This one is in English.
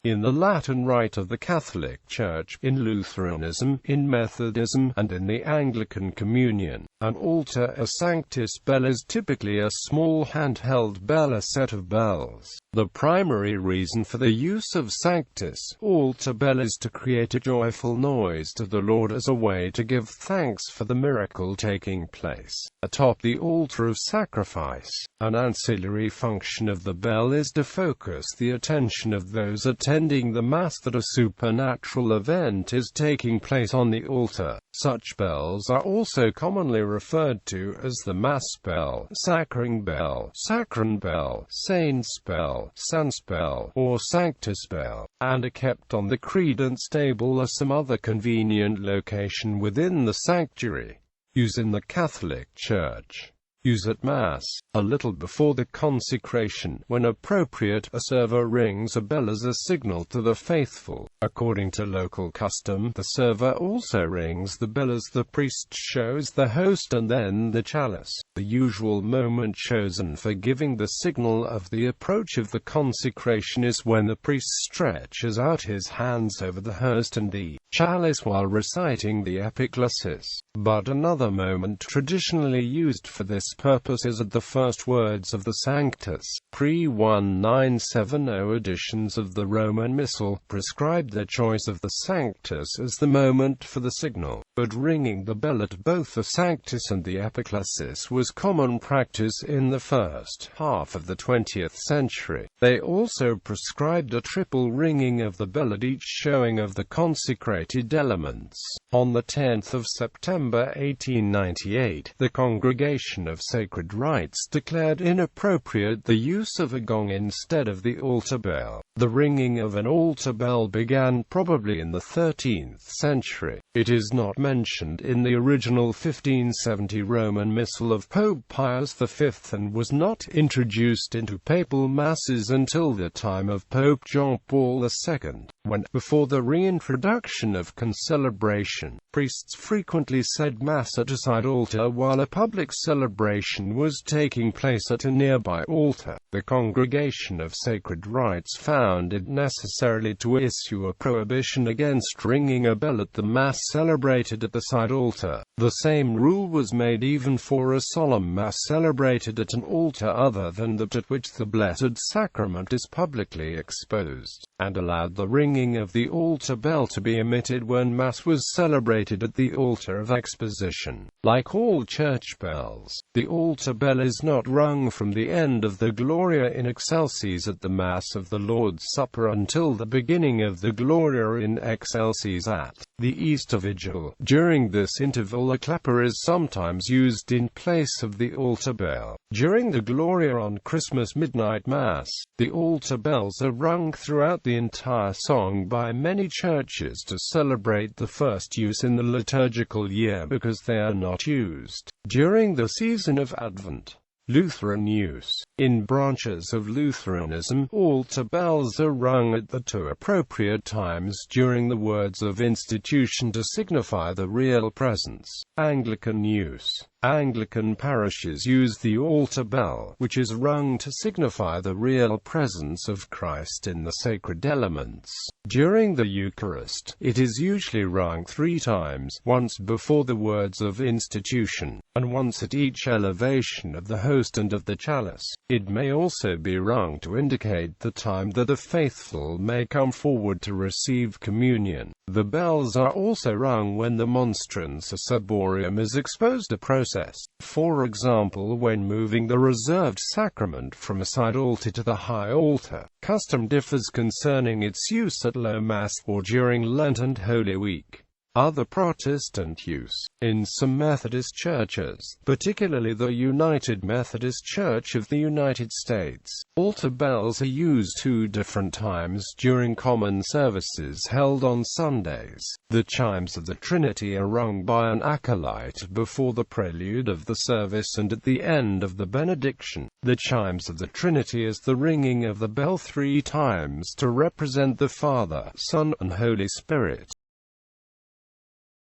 In the Latin Rite of the Catholic Church, in Lutheranism, in Methodism, and in the Anglican Communion, an altar, a sanctus bell, is typically a small handheld bell, a set of bells. The primary reason for the use of sanctus altar bell is to create a joyful noise to the Lord as a way to give thanks for the miracle taking place. Atop the altar of sacrifice, an ancillary function of the bell is to focus the attention of those attending the Mass that a supernatural event is taking place on the altar. Such bells are also commonly referred to as the Mass bell, sacring bell, Sacryn bell, sance-bell, sance-bell, or sanctus bell, and are kept on the credence table or some other convenient location within the sanctuary. Use in the Catholic Church. Use at Mass, a little before the consecration. When appropriate, a server rings a bell as a signal to the faithful. According to local custom, the server also rings the bell as the priest shows the host and then the chalice. The usual moment chosen for giving the signal of the approach of the consecration is when the priest stretches out his hands over the host and the chalice while reciting the epiclesis. But another moment traditionally used for this purpose is at the first words of the Sanctus. Pre-1970 editions of the Roman Missal prescribed the choice of the Sanctus as the moment for the signal, but ringing the bell at both the Sanctus and the epiclesis was common practice in the first half of the 20th century. They also prescribed a triple ringing of the bell at each showing of the consecrated elements. On the 10th of September 1898, the Congregation of Sacred Rites declared inappropriate the use of a gong instead of the altar bell. The ringing of an altar bell began probably in the 13th century. It is not mentioned in the original 1570 Roman Missal of Pope Pius V and was not introduced into papal masses until the time of Pope John Paul II, when, before the reintroduction of concelebration, priests frequently said Mass at a side altar while a public celebration was taking place at a nearby altar. The Congregation of Sacred Rites found it necessary to issue a prohibition against ringing a bell at the Mass celebrated at the side altar. The same rule was made even for a solemn Mass celebrated at an altar other than that at which the Blessed Sacrament is publicly exposed, and allowed the ringing of the altar bell to be omitted when Mass was celebrated at the altar of exposition. Like all church bells, the altar bell is not rung from the end of the Gloria in Excelsis at the Mass of the Lord's Supper until the beginning of the Gloria in Excelsis at the Easter Vigil. During this interval, a clapper is sometimes used in place of the altar bell. During the Gloria on Christmas midnight Mass, the altar bells are rung throughout the entire song by many churches to celebrate the first use in the liturgical year because they are not used during the season of Advent. Lutheran use. In branches of Lutheranism, altar bells are rung at the two appropriate times during the words of institution to signify the real presence. Anglican use. Anglican parishes use the altar bell, which is rung to signify the real presence of Christ in the sacred elements. During the Eucharist, it is usually rung 3 times, once before the words of institution, and once at each elevation of the host and of the chalice. It may also be rung to indicate the time that the faithful may come forward to receive communion. The bells are also rung when the monstrance ciborium is exposed, a process, for example when moving the reserved sacrament from a side altar to the high altar. Custom differs concerning its use at Low Mass or during Lent and Holy Week. Other Protestant use. In some Methodist churches, particularly the United Methodist Church of the United States, altar bells are used 2 different times during common services held on Sundays. The chimes of the Trinity are rung by an acolyte before the prelude of the service and at the end of the benediction. The chimes of the Trinity is the ringing of the bell 3 times to represent the Father, Son, and Holy Spirit.